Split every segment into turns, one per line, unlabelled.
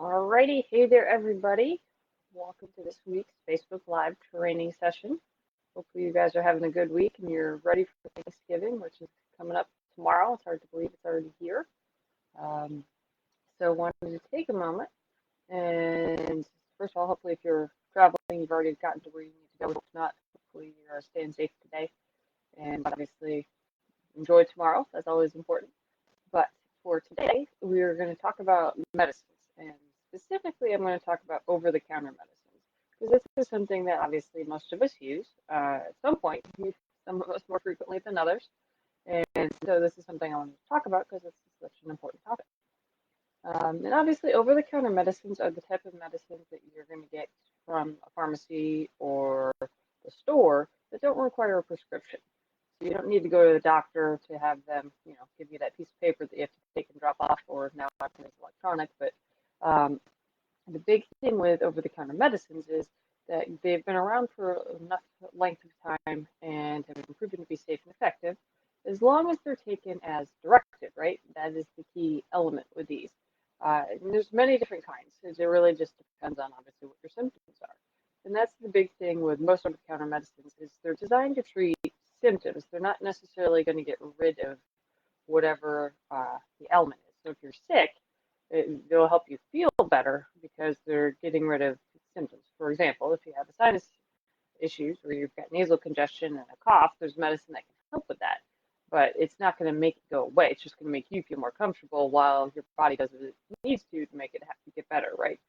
Alrighty, hey there, everybody. Welcome to this week's Facebook Live training session. Hopefully, you guys are having a good week and you're ready for Thanksgiving, which is coming up tomorrow. It's hard to believe it's already here. Um, so, wanted to take a moment and first of all, hopefully, if you're traveling, you've already gotten to where you need to go. If not, hopefully, you're staying safe today. And obviously, enjoy tomorrow. That's always important. But for today, we're going to talk about medicines. And specifically, I'm going to talk about over-the-counter medicines. Because this is something that obviously most of us use at some point, some of us more frequently than others. And so this is something I want to talk about because it's such an important topic. And obviously, over-the-counter medicines are the type of medicines that you're going to get from a pharmacy or the store that don't require a prescription. So you don't need to go to the doctor to have them, give you that piece of paper that you have to take and drop off, or now everything's electronic. But um, the big thing with over-the-counter medicines is that they've been around for enough length of time and have been proven to be safe and effective, as long as they're taken as directed, right? That is the key element with these. And there's many different kinds. It really just depends on obviously what your symptoms are. And that's the big thing with most over-the-counter medicines is they're designed to treat symptoms. They're not necessarily going to get rid of whatever the ailment is. So if you're sick, they'll help you feel better because they're getting rid of symptoms. For example, if you have a sinus issues or you've got nasal congestion and a cough, there's medicine that can help with that. But it's not going to make it go away. It's just going to make you feel more comfortable while your body does what it needs to make it get better, right?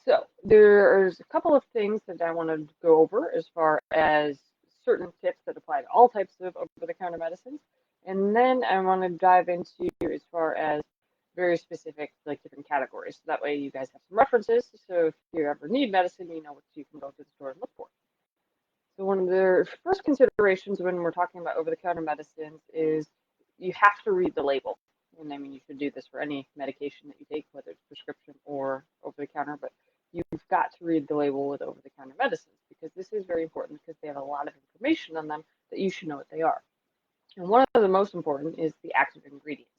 So there's a couple of things that I want to go over as far as certain tips that apply to all types of over-the-counter medicines. And then I want to dive into as far as very specific, like different categories. So that way you guys have some references. So if you ever need medicine, you know what you can go to the store and look for. So one of the first considerations when we're talking about over-the-counter medicines is you have to read the label. And I mean, you should do this for any medication that you take, whether it's prescription or over-the-counter, but you've got to read the label with over-the-counter medicines because this is very important because they have a lot of information on them that you should know what they are. And one of the most important is the active ingredients.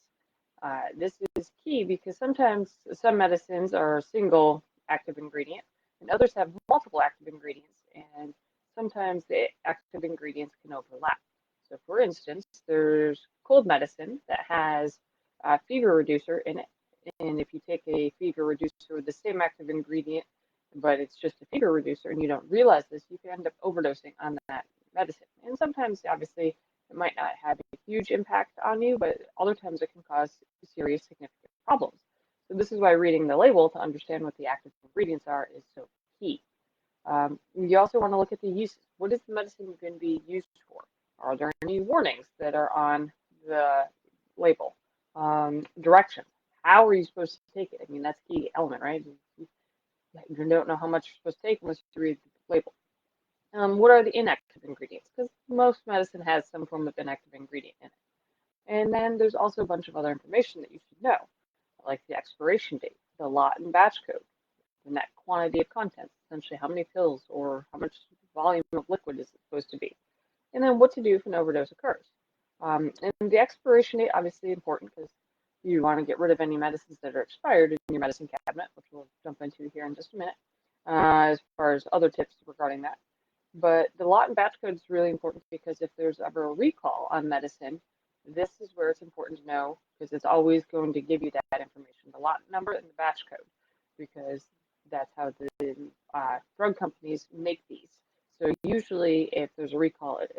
This is key because sometimes some medicines are a single active ingredient and others have multiple active ingredients, and sometimes the active ingredients can overlap. So for instance, there's cold medicine that has a fever reducer in it. And if you take a fever reducer with the same active ingredient, but it's just a fever reducer and you don't realize this, you can end up overdosing on that medicine. And sometimes, obviously, it might not have a huge impact on you, but other times it can cause serious, significant problems. So this is why reading the label to understand what the active ingredients are is so key. You also want to look at the uses. What is the medicine going to be used for? Are there any warnings that are on the label? Directions. How are you supposed to take it? I mean, that's the key element, right? You don't know how much you're supposed to take unless you read the label. What are the inactive ingredients? Because most medicine has some form of inactive ingredient in it. And then there's also a bunch of other information that you should know, like the expiration date, the lot and batch code, the net quantity of contents, essentially how many pills or how much volume of liquid is it supposed to be, and then what to do if an overdose occurs. And the expiration date, obviously important because you want to get rid of any medicines that are expired in your medicine cabinet, which we'll jump into here in just a minute, as far as other tips regarding that. But the lot and batch code is really important because if there's ever a recall on medicine, this is where it's important to know because it's always going to give you that information, the lot number and the batch code, because that's how the drug companies make these. So usually if there's a recall, it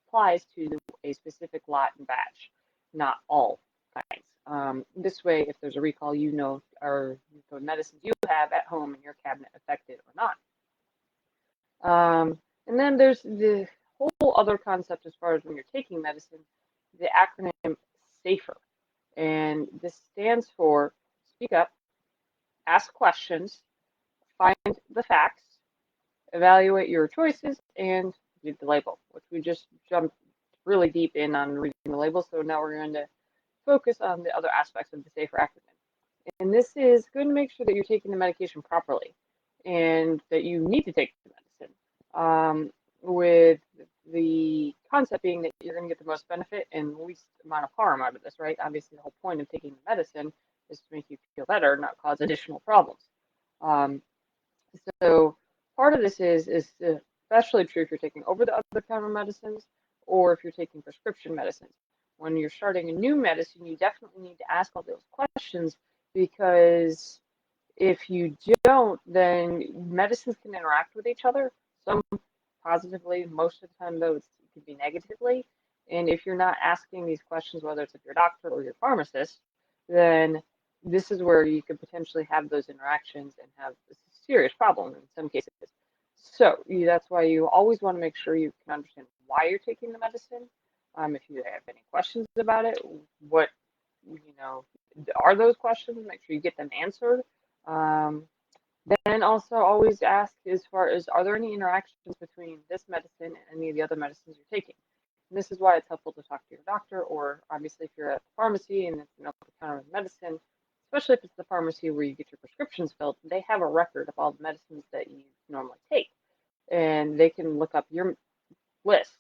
applies to a specific lot and batch, not all kinds. This way, if there's a recall, you know, are the medicines you have at home in your cabinet affected or not. And then there's the whole other concept as far as when you're taking medicine, the acronym SAFER. And this stands for speak up, ask questions, find the facts, evaluate your choices, and read the label, which we just jumped really deep in on reading the label. So now we're going to focus on the other aspects of the SAFER acronym. And this is going to make sure that you're taking the medication properly and that you need to take the medicine, with the concept being that you're going to get the most benefit and least amount of harm out of this, right? Obviously, the whole point of taking the medicine is to make you feel better, not cause additional problems. Um, so part of this is especially true if you're taking over-the-counter medicines or if you're taking prescription medicines. When you're starting a new medicine, you definitely need to ask all those questions, because if you don't, then medicines can interact with each other. Some positively, most of the time though it could be negatively. And if you're not asking these questions, whether it's of your doctor or your pharmacist, then this is where you could potentially have those interactions and have a serious problem in some cases. So that's why you always want to make sure you can understand why you're taking the medicine. If you have any questions about it, what are those questions? Make sure you get them answered. Um, then also always ask, as far as, are there any interactions between this medicine and any of the other medicines you're taking? And this is why it's helpful to talk to your doctor, or obviously if you're at the pharmacy and it's an over-the-counter medicine, especially if it's the pharmacy where you get your prescriptions filled, they have a record of all the medicines that you normally take. And they can look up your list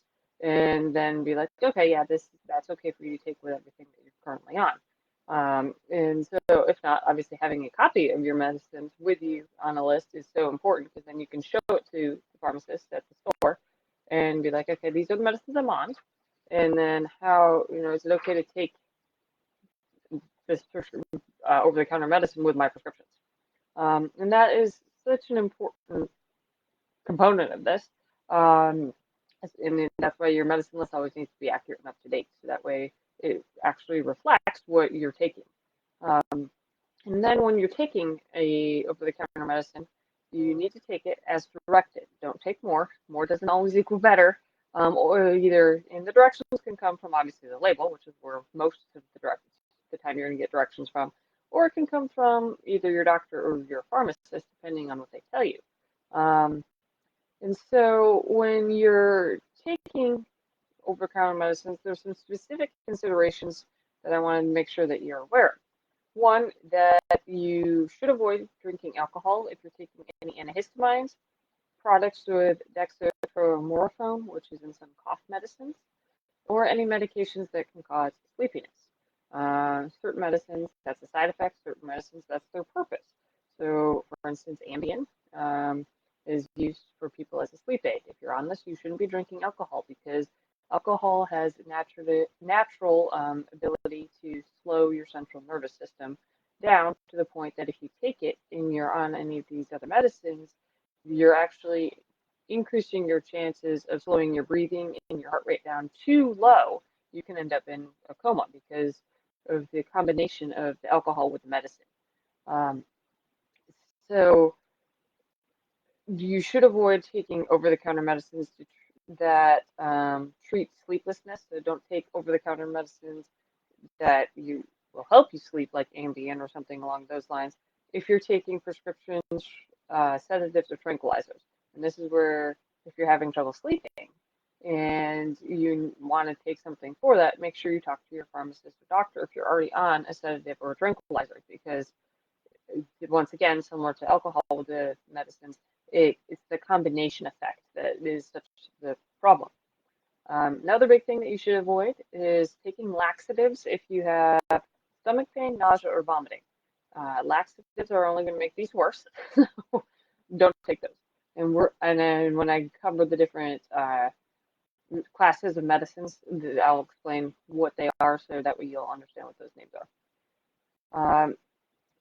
and then be like, okay, yeah, that's okay for you to take with everything that you're currently on. And so if not, obviously having a copy of your medicines with you on a list is so important, because then you can show it to the pharmacist at the store and be like, okay, these are the medicines I'm on. And then how, is it okay to take this over-the-counter medicine with my prescriptions? And that is such an important component of this. And that's why your medicine list always needs to be accurate and up to date, so that way it actually reflects what you're taking. And then when you're taking a over-the-counter medicine, you need to take it as directed. Don't take more. More doesn't always equal better. Or either, and the directions can come from obviously the label, which is where most of the time you're going to get directions from, or it can come from either your doctor or your pharmacist, depending on what they tell you. And so when you're taking over-the-counter medicines, there's some specific considerations that I want to make sure that you're aware of. One, that you should avoid drinking alcohol if you're taking any antihistamines, products with dextromorphoone, which is in some cough medicines, or any medications that can cause sleepiness. Certain medicines, that's a side effect. Certain medicines, that's their purpose. So, for instance, Ambien is used for people as a sleep aid. If you're on this, you shouldn't be drinking alcohol, because alcohol has natural ability to slow your central nervous system down to the point that if you take it and you're on any of these other medicines, you're actually increasing your chances of slowing your breathing and your heart rate down too low. You can end up in a coma because of the combination of the alcohol with the medicine. So you should avoid taking over-the-counter medicines that treat sleeplessness. So don't take over-the-counter medicines that you will help you sleep, like Ambien or something along those lines, if you're taking prescriptions, sedatives, or tranquilizers. And this is where, if you're having trouble sleeping and you want to take something for that, make sure you talk to your pharmacist or doctor if you're already on a sedative or a tranquilizer, because once again, similar to alcohol with the medicines, it's the combination effect that is such the problem. Another big thing that you should avoid is taking laxatives if you have stomach pain, nausea, or vomiting. Laxatives are only going to make these worse. Don't take those. And then when I cover the different classes of medicines, I'll explain what they are, so that way you'll understand what those names are.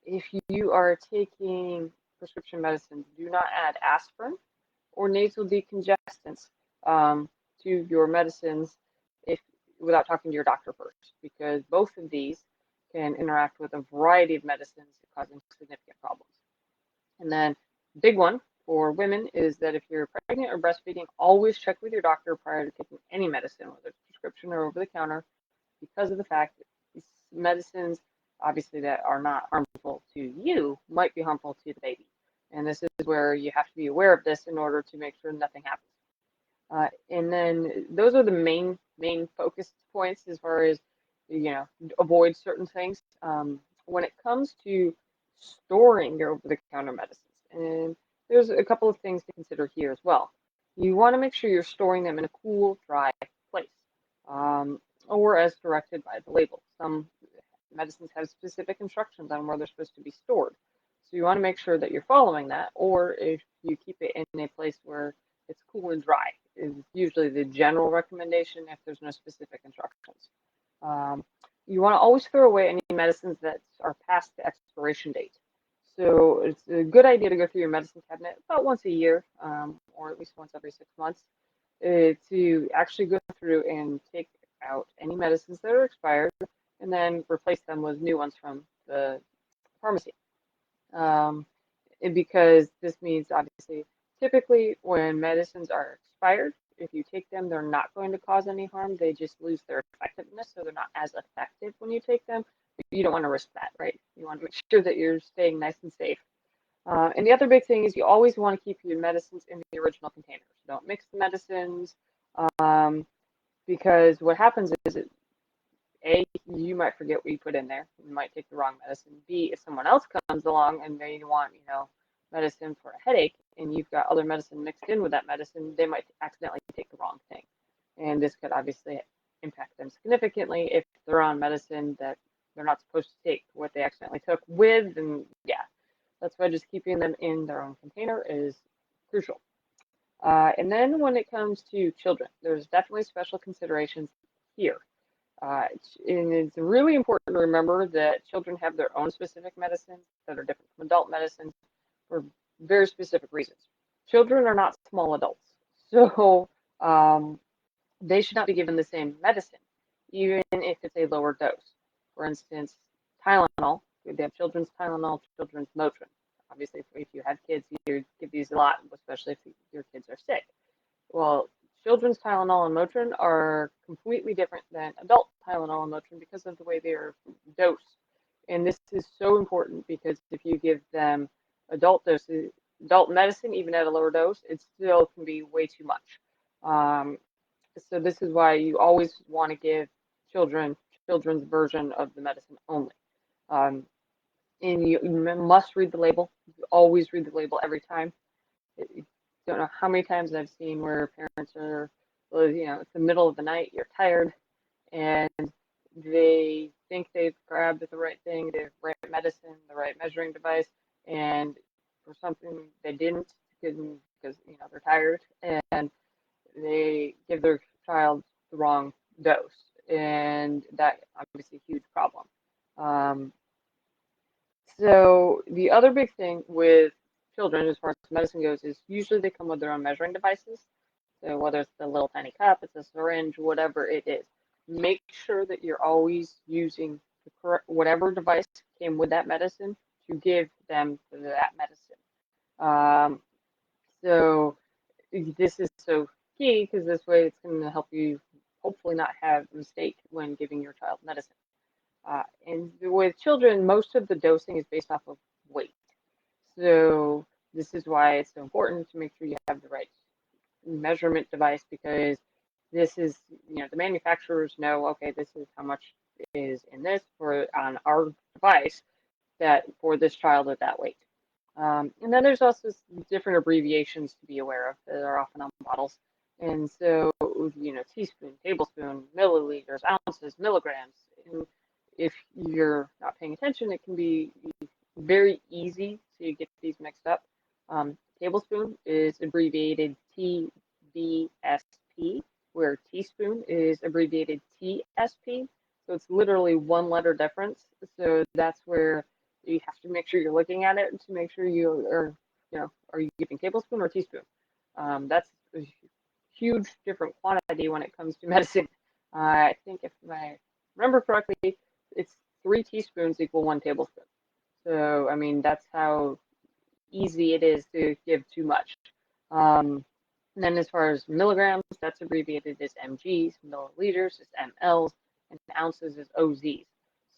If you are taking prescription medicines, do not add aspirin or nasal decongestants to your medicines without talking to your doctor first, because both of these can interact with a variety of medicines, causing significant problems. And then big one for women is that if you're pregnant or breastfeeding, always check with your doctor prior to taking any medicine, whether it's prescription or over the counter, because of the fact that these medicines, obviously, that are not harmful to you might be harmful to the baby. And this is where you have to be aware of this in order to make sure nothing happens. And then those are the main focus points as far as, avoid certain things. When it comes to storing your over-the-counter medicines, and there's a couple of things to consider here as well. You want to make sure you're storing them in a cool, dry place, or as directed by the label. Some medicines have specific instructions on where they're supposed to be stored. So you want to make sure that you're following that, or if you keep it in a place where it's cool and dry, is usually the general recommendation if there's no specific instructions. You want to always throw away any medicines that are past the expiration date. So it's a good idea to go through your medicine cabinet about once a year, or at least once every 6 months, to actually go through and take out any medicines that are expired and then replace them with new ones from the pharmacy. Because this means obviously, typically when medicines are expired, if you take them, they're not going to cause any harm. They just lose their effectiveness, so they're not as effective when you take them. You don't want to risk that, right? You want to make sure that you're staying nice and safe. And the other big thing is you always want to keep your medicines in the original containers. Don't mix the medicines, because what happens is, A, you might forget what you put in there. You might take the wrong medicine. B, if someone else comes along and they want, medicine for a headache, and you've got other medicine mixed in with that medicine, they might accidentally take the wrong thing. And this could obviously impact them significantly if they're on medicine that they're not supposed to take, what they accidentally took with, and yeah, that's why just keeping them in their own container is crucial. And then when it comes to children, there's definitely special considerations here. And it's really important to remember that children have their own specific medicines that are different from adult medicines for very specific reasons. Children are not small adults, so they should not be given the same medicine, even if it's a lower dose. For instance, Tylenol, they have children's Tylenol, children's Motrin. Obviously, if you have kids, you give these a lot, especially if your kids are sick. Well, children's Tylenol and Motrin are completely different than adult Tylenol and Motrin because of the way they are dosed. And this is so important because if you give them adult doses, adult medicine, even at a lower dose, it still can be way too much. So this is why you always want to give children's version of the medicine only. And you must read the label. You always read the label every time. Don't know how many times I've seen where parents are, it's the middle of the night, you're tired, and they think they've grabbed the right thing, the right medicine, the right measuring device, and for something they didn't because they're tired, and they give their child the wrong dose, and that obviously a huge problem. So the other big thing with children, as far as medicine goes, is usually they come with their own measuring devices. So whether it's the little tiny cup, it's a syringe, whatever it is, make sure that you're always using the correct, whatever device came with that medicine to give them that medicine. So this is so key because this way it's going to help you hopefully not have a mistake when giving your child medicine. And with children, most of the dosing is based off of weight. So this is why it's so important to make sure you have the right measurement device because this is, the manufacturers know, okay, this is how much is in this on our device that for this child at that weight. And then there's also different abbreviations to be aware of that are often on bottles. And so, teaspoon, tablespoon, milliliters, ounces, milligrams. And if you're not paying attention, it can be very easy to get these mixed up. Tablespoon is abbreviated TBSP, where teaspoon is abbreviated TSP. So it's literally one letter difference. So that's where you have to make sure you're looking at it to make sure you are, are you giving tablespoon or teaspoon? That's a huge different quantity when it comes to medicine. I think if I remember correctly, it's 3 teaspoons equal 1 tablespoon. So, I mean, that's how easy it is to give too much. And then as far as milligrams, that's abbreviated as mgs, milliliters is mLs, and ounces is OZs.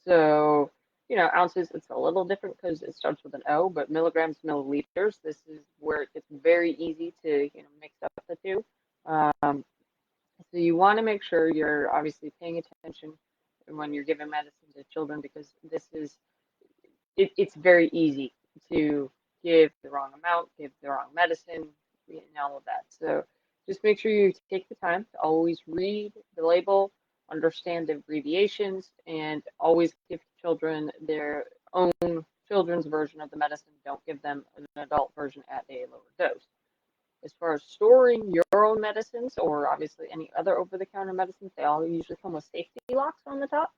So, ounces, it's a little different because it starts with an O, but milligrams, milliliters, this is where it gets very easy to, mix up the two. So you want to make sure you're obviously paying attention when you're giving medicine to children because this is, it's very easy to give the wrong amount, give the wrong medicine, and all of that. So just make sure you take the time to always read the label, understand the abbreviations, and always give children their own children's version of the medicine. Don't give them an adult version at a lower dose. As far as storing your own medicines, or obviously any other over-the-counter medicines, they all usually come with safety locks on the top.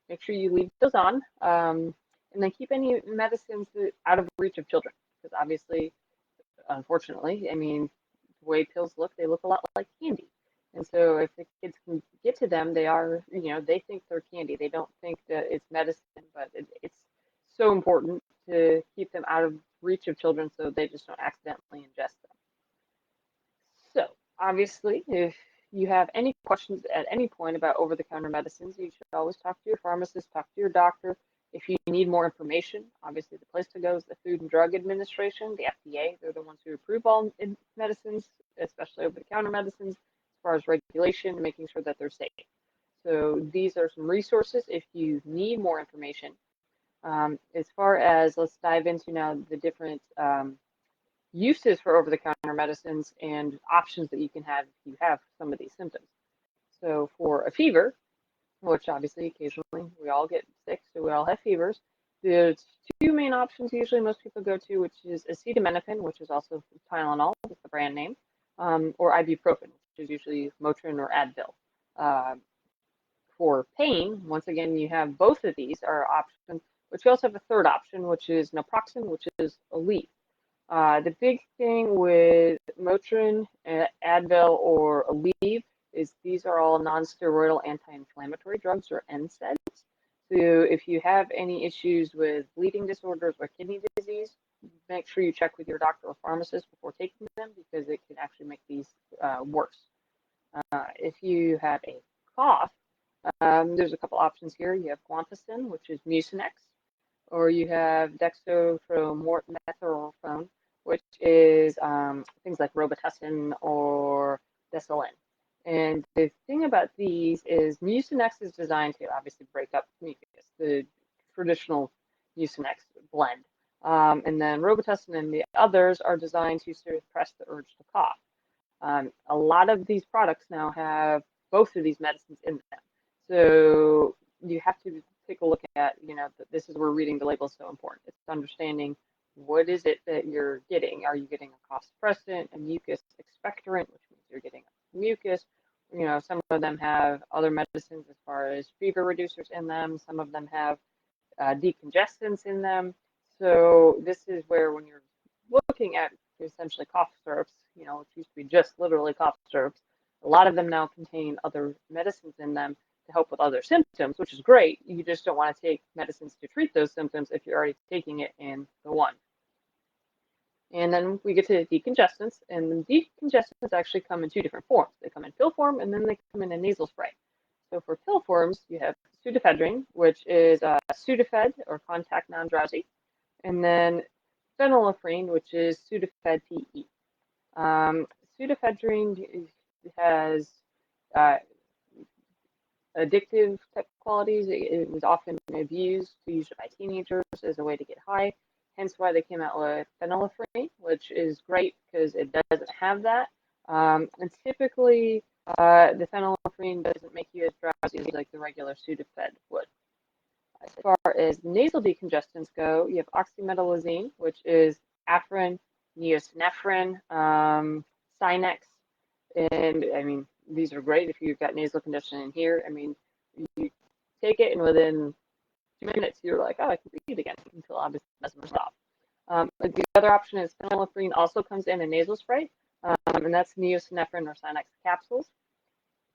Make sure you leave those on, and then keep any medicines out of reach of children, because obviously, unfortunately, I mean, the way pills look, they look a lot like candy. And so if the kids can get to them, they are, they think they're candy. They don't think that it's medicine, but it's so important to keep them out of reach of children so they just don't accidentally ingest them. So obviously, if you have any questions at any point about over-the-counter medicines, you should always talk to your pharmacist, talk to your doctor. If you need more information, obviously the place to go is the Food and Drug Administration, the FDA. They're the ones who approve all medicines, especially over-the-counter medicines, as far as regulation, making sure that they're safe. So these are some resources if you need more information. As far as, let's dive into now the different uses for over-the-counter medicines and options that you can have if you have some of these symptoms. So for a fever, which obviously occasionally we all get sick, so we all have fevers, there's two main options usually most people go to, which is acetaminophen, which is also Tylenol, that's the brand name, or ibuprofen, which is usually Motrin or Advil. For pain, once again, you have both of these are options, but you also have a third option, which is naproxen, which is Aleve. The big thing with Motrin, Advil, or Aleve is these are all non-steroidal anti-inflammatory drugs, or NSAIDs. So if you have any issues with bleeding disorders or kidney disease, make sure you check with your doctor or pharmacist before taking them, because it can actually make these worse. If you have a cough, there's a couple options here. You have guanfacine, which is Mucinex, or you have dextromethorphan, which is things like Robitussin or Desolin. And the thing about these is Mucinex is designed to obviously break up mucus, the traditional Mucinex blend. And then Robitussin and the others are designed to suppress the urge to cough. A lot of these products now have both of these medicines in them. So you have to take a look at, this is where reading the label is so important. It's understanding what is it that you're getting. Are you getting a cough suppressant, a mucus expectorant, which means you're getting a mucus? Some of them have other medicines as far as fever reducers in them. Some of them have decongestants in them. So this is where when you're looking at essentially cough syrups, which used to be just literally cough syrups, a lot of them now contain other medicines in them to help with other symptoms, which is great. You just don't want to take medicines to treat those symptoms if you're already taking it in the one. And then we get to decongestants, and the decongestants actually come in two different forms. They come in pill form, and then they come in a nasal spray. So for pill forms, you have pseudoephedrine, which is Sudafed, or contact non-drowsy, and then phenylephrine, which is Sudafed PE. Pseudoephedrine has addictive type qualities. It was often abused by teenagers as a way to get high, hence why they came out with phenylephrine, which is great because it doesn't have that. And typically, the phenylephrine doesn't make you as drowsy like the regular Sudafed would. As far as nasal decongestants go, you have oxymetallazine, which is Afrin, neosynephrine, Sinex, and I mean, these are great if you've got nasal congestion in here. I mean, you take it and within 2 minutes you're like, oh, I can breathe again, until obviously it doesn't stop. But the other option is phenylephrine also comes in a nasal spray, and that's neosynephrine or Sinex capsules.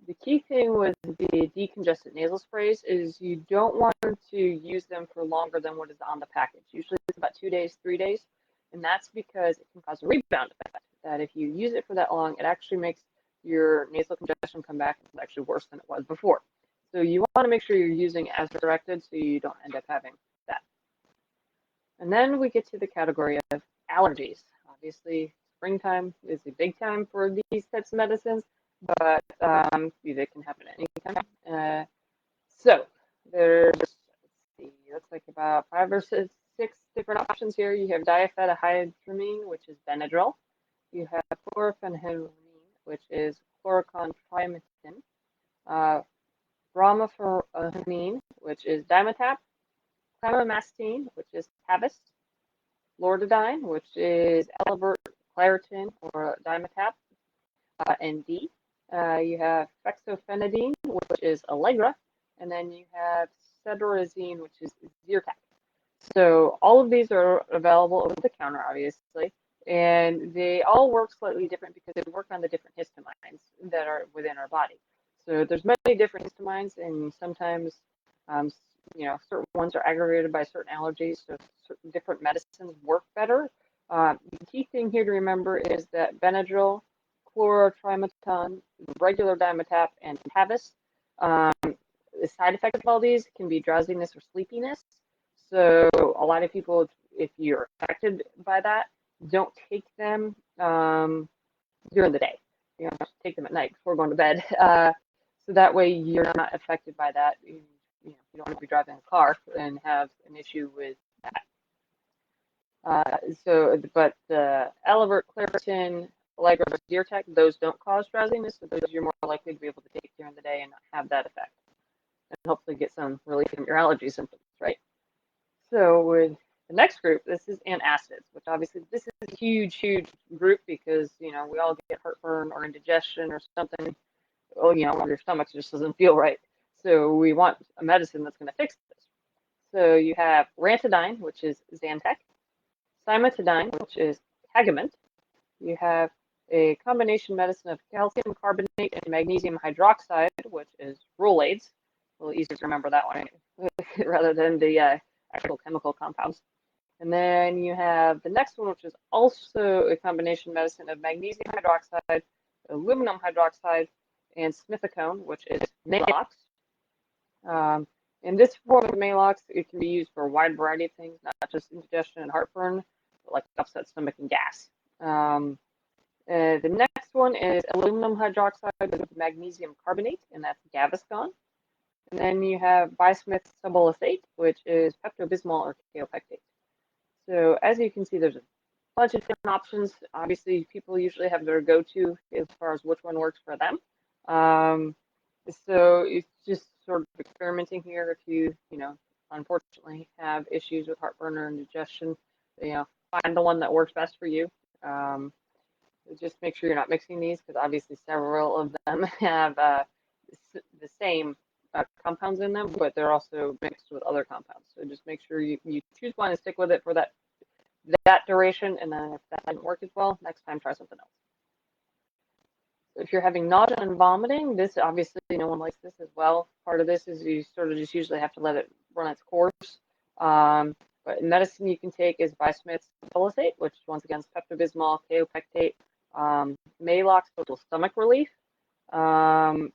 The key thing with the decongestant nasal sprays is you don't want to use them for longer than what is on the package. Usually it's about 2 days, 3 days, and that's because it can cause a rebound effect. That if you use it for that long, it actually makes your nasal congestion come back and it's actually worse than it was before. So you want to make sure you're using as directed so you don't end up having that. And then we get to the category of allergies. Obviously, springtime is a big time for these types of medicines, but they can happen at any time. So there's, let's see, that's like about 5 or 6 different options here. You have diphenhydramine, which is Benadryl. You have chlorpheniramine, which is chloroquine trimethen, brompheniramine, which is Dimetapp, Chymomastine, which is Tavist, Lortidine, which is Elevert, Claritin, or Dimetapp, ND. You have Fexofenadine, which is Allegra, and then you have Cedarizine, which is Zyrtec. So all of these are available over the counter, obviously, and they all work slightly different because they work on the different histamines that are within our body. So there's many different histamines, and sometimes, certain ones are aggravated by certain allergies, so certain different medicines work better. The key thing here to remember is that Benadryl, chlorotrimeton, regular Dimetapp, and Tavist, the side effect of all these can be drowsiness or sleepiness. So a lot of people, if you're affected by that, don't take them during the day. You know, take them at night before going to bed. So that way you're not affected by that. You don't want to be driving a car and have an issue with that. But Elevert, Claritin, Allegra, Zyrtec, those don't cause drowsiness, so those you're more likely to be able to take during the day and not have that effect, and hopefully get some relief from your allergy symptoms, right? So with the next group, this is antacids, which obviously this is a huge, huge group because, we all get heartburn or indigestion or something. Oh, your stomach just doesn't feel right. So we want a medicine that's going to fix this. So you have Ranitidine, which is Zantac, Cimetidine, which is Tagamet. You have a combination medicine of calcium carbonate and magnesium hydroxide, which is Rolaids. A little easier to remember that one rather than the actual chemical compounds. And then you have the next one, which is also a combination medicine of magnesium hydroxide, aluminum hydroxide, and smithicone, which is Maalox. In this form of Maalox, it can be used for a wide variety of things, not just indigestion and heartburn, but like upset stomach and gas. The next one is aluminum hydroxide with magnesium carbonate, and that's Gaviscon. And then you have bismuth subulosate, which is Pepto-Bismol or kaopectate. So as you can see, there's a bunch of different options. Obviously, people usually have their go-to as far as which one works for them. So it's just sort of experimenting here. If you unfortunately have issues with heartburn or indigestion, find the one that works best for you. Just make sure you're not mixing these because obviously several of them have the same compounds in them, but they're also mixed with other compounds. So just make sure you choose one and stick with it for that duration, and then if that doesn't work as well, next time try something else. So if you're having nausea and vomiting, this obviously no one likes this as well. Part of this is you sort of just usually have to let it run its course. But medicine you can take is bismuth subulosate, which once again is Pepto-Bismol, kaopectate, Maalox, total stomach relief, or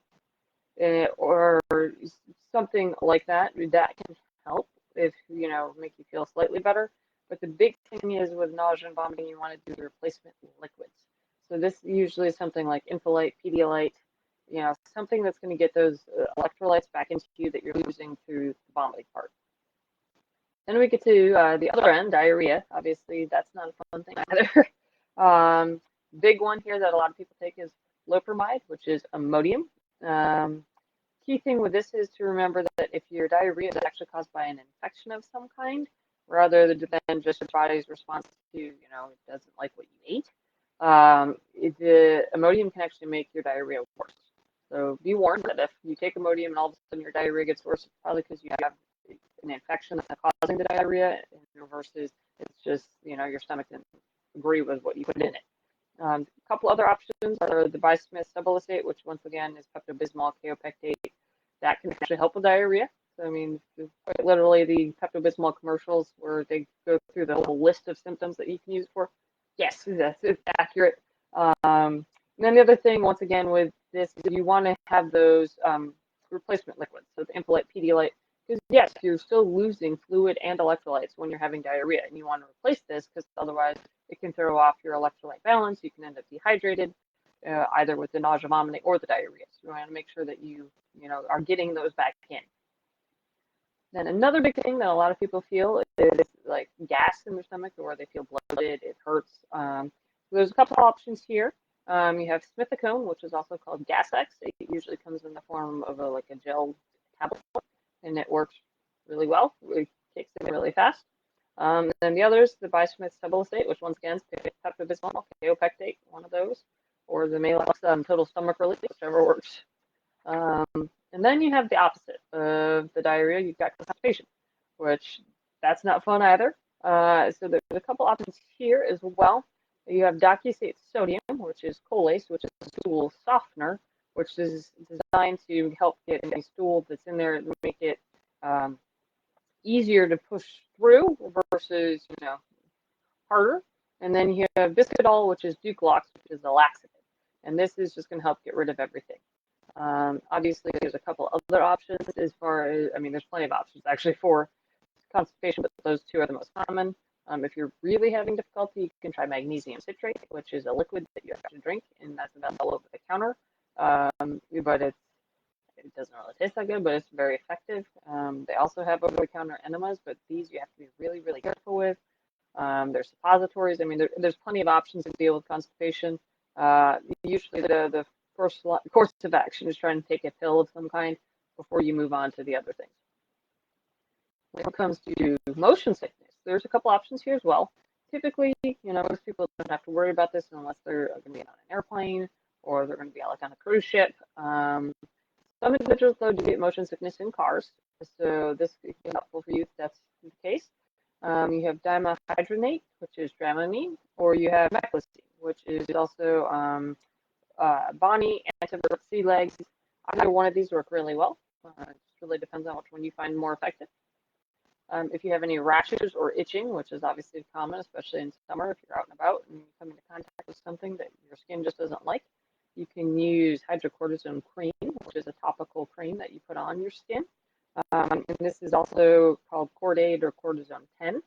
something like that. That can help if make you feel slightly better. But the big thing is with nausea and vomiting, you want to do replacement liquids. So this usually is something like Infolite, Pedialyte, something that's going to get those electrolytes back into you that you're losing through the vomiting part. Then we get to the other end, diarrhea. Obviously, that's not a fun thing either. Big one here that a lot of people take is loperamide, which is Imodium. Key thing with this is to remember that if your diarrhea is actually caused by an infection of some kind, rather than just your body's response to, it doesn't like what you ate, the Imodium can actually make your diarrhea worse. So be warned that if you take Imodium and all of a sudden your diarrhea gets worse, it's probably because you have an infection that's causing the diarrhea versus it's just, your stomach didn't agree with what you put in it. A couple other options are the bismuth subulosate, which once again is Pepto-Bismol, kaopectate. That can actually help with diarrhea. So, I mean, quite literally the Pepto-Bismol commercials where they go through the whole list of symptoms that you can use it for. Yes, that's accurate. And then the other thing, once again, with this, is you want to have those replacement liquids, so the Infolite, Pedialyte, because yes, you're still losing fluid and electrolytes when you're having diarrhea, and you want to replace this because otherwise it can throw off your electrolyte balance. You can end up dehydrated, either with the nausea, vomiting, or the diarrhea. So you want to make sure that you are getting those back in. Then another big thing that a lot of people feel is like gas in their stomach, or they feel bloated, it hurts. So there's a couple of options here. You have smithicone, which is also called Gas-X. It usually comes in the form of a gel tablet, and it works really well. kicks in really fast. Then the others, the bismuth subelactate, which once again is Pepto-Bismol, kaopectate, one of those, or the Maalox total stomach relief, whichever works. And then you have the opposite of the diarrhea. You've got constipation, which that's not fun either. So there's a couple options here as well. You have docusate sodium, which is cholase, which is a stool softener, which is designed to help get any stool that's in there and make it easier to push through versus, harder. And then you have Biscadol, which is Duclox, which is a laxative. And this is just going to help get rid of everything. Obviously, there's a couple other options as far as, there's plenty of options actually for constipation, but those two are the most common. If you're really having difficulty, you can try magnesium citrate, which is a liquid that you have to drink, and that's available over the counter. But it doesn't really taste that good, but it's very effective. They also have over-the-counter enemas, but these you have to be really, really careful with. There's suppositories. There's plenty of options to deal with constipation. Usually the first course of action is trying to take a pill of some kind before you move on to the other things. When it comes to motion sickness, there's a couple options here as well. Typically, most people don't have to worry about this unless they're going to be on an airplane or they're going to be like on a cruise ship. Some individuals, though, do get motion sickness in cars, so this could be helpful for you if that's the case. You have dimethylhydronate, which is Dramamine, or you have meclizine, which is also Bonnie, antiviral sea legs. Either one of these work really well. It just really depends on which one you find more effective. If you have any rashes or itching, which is obviously common, especially in summer, if you're out and about and you come into contact with something that your skin just doesn't like, you can use hydrocortisone cream, which is a topical cream that you put on your skin. And this is also called Cordaid or Cortisone 10.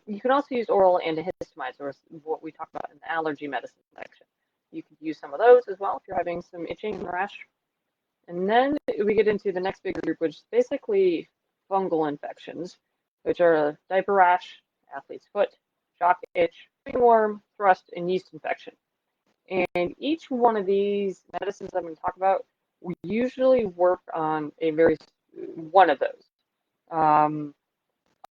You can also use oral antihistamides, or what we talk about in the allergy medicine section. You could use some of those as well if you're having some itching and rash. And then we get into the next big group, which is basically fungal infections, which are diaper rash, athlete's foot, jock itch, ringworm, thrust, and yeast infection. And each one of these medicines I'm going to talk about, we usually work on one of those.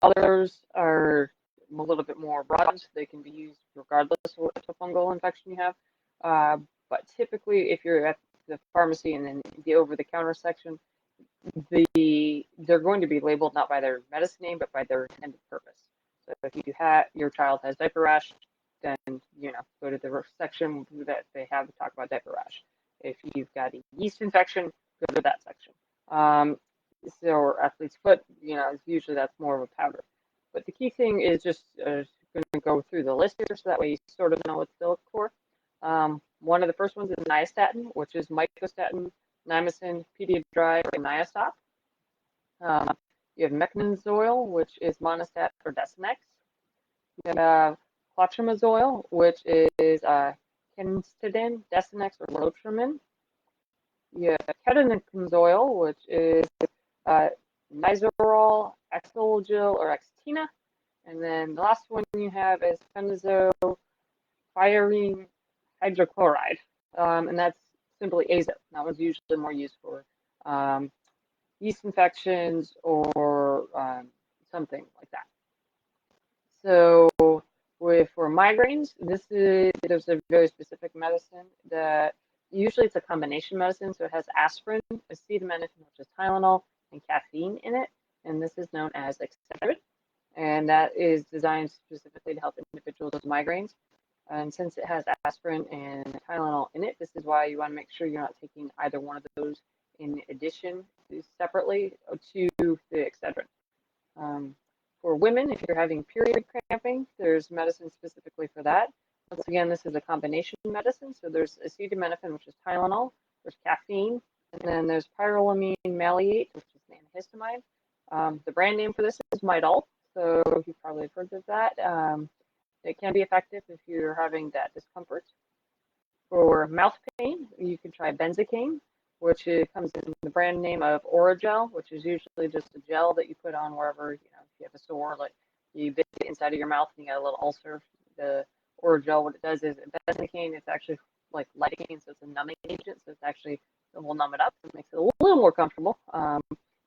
Others are a little bit more broad, so they can be used regardless of what type of fungal infection you have. But typically, if you're at the pharmacy and then the over-the-counter section, they're going to be labeled not by their medicine name, but by their intended purpose. So if your child has diaper rash, then go to the section that they have to talk about diaper rash. If you've got a yeast infection, go to that section. So athlete's foot, usually that's more of a powder. But the key thing is just going to go through the list here, so that way you sort of know what to look for. One of the first ones is nystatin, which is mycostatin, nimacin, Pediadry, and Niastop. You have mecnozoil, which is Monistat or Desinex. You have clotrimazole, which is Kenstidin, Desinex, or Lotrimin. You have ketoconazole, which is Nizoral, Exelgil, or Extina. And then the last one you have is phenazopyrene hydrochloride, and that's simply azo. That was usually more used for yeast infections or something like that. So for migraines, there's a very specific medicine that usually it's a combination medicine, so it has aspirin, acetaminophen, which is Tylenol, and caffeine in it, and this is known as Excedrin, and that is designed specifically to help individuals with migraines. And since it has aspirin and Tylenol in it, this is why you want to make sure you're not taking either one of those in addition separately to the Excedrin. For women, if you're having period cramping, there's medicine specifically for that. Once again, this is a combination medicine. So there's acetaminophen, which is Tylenol, there's caffeine, and then there's pyrolamine maleate, which is an antihistamine. The brand name for this is Midol, so you've probably heard of that. It can be effective if you're having that discomfort. For mouth pain, you can try benzocaine, which comes in the brand name of Oragel, which is usually just a gel that you put on wherever, if you have a sore, like you bit the inside of your mouth and you got a little ulcer. The Oragel, what it does is benzocaine, it's actually like lidocaine, so it's a numbing agent, so it will numb it up. It makes it a little more comfortable.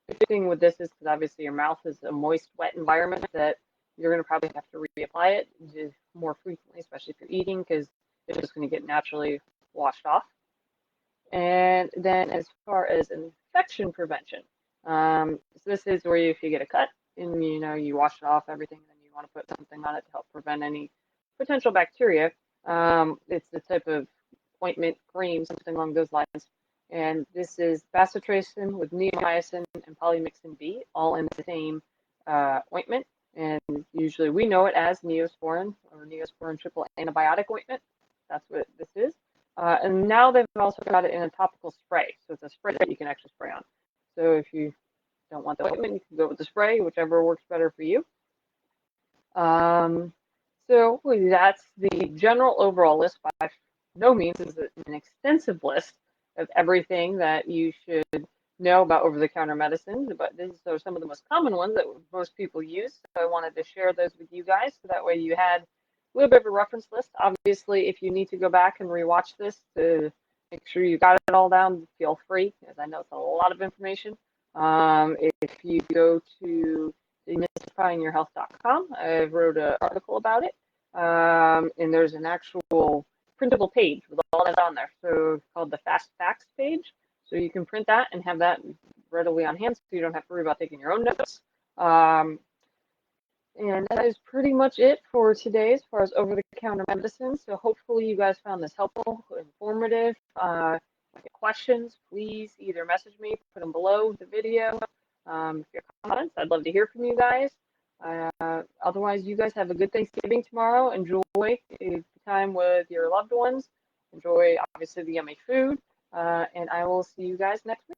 The thing with this is because obviously your mouth is a moist, wet environment that you're going to probably have to reapply it more frequently, especially if you're eating, because it's just going to get naturally washed off. And then as far as infection prevention, so this is where if you get a cut and you wash it off everything, then you want to put something on it to help prevent any potential bacteria. It's the type of ointment, cream, something along those lines. And this is bacitracin with neomycin and polymyxin B, all in the same ointment. And usually we know it as Neosporin or Neosporin triple antibiotic ointment. That's what this is. And now they've also got it in a topical spray. So it's a spray that you can actually spray on. So if you don't want the ointment, you can go with the spray, whichever works better for you. So that's the general overall list. By no means is it an extensive list of everything that you should know about over-the-counter medicines, but these are some of the most common ones that most people use. So I wanted to share those with you guys so that way you had a little bit of a reference list. Obviously, if you need to go back and rewatch this to make sure you got it all down, feel free, as I know it's a lot of information. If you go to demystifyingyourhealth.com, I wrote an article about it, and there's an actual printable page with all that on there. So it's called the Fast Facts page. So you can print that and have that readily on hand so you don't have to worry about taking your own notes. And that is pretty much it for today as far as over-the-counter medicine. So hopefully you guys found this helpful, informative. If you have questions, please either message me, put them below the video. If you have comments, I'd love to hear from you guys. Otherwise, you guys have a good Thanksgiving tomorrow. Enjoy the time with your loved ones. Enjoy, obviously, the yummy food. And I will see you guys next week.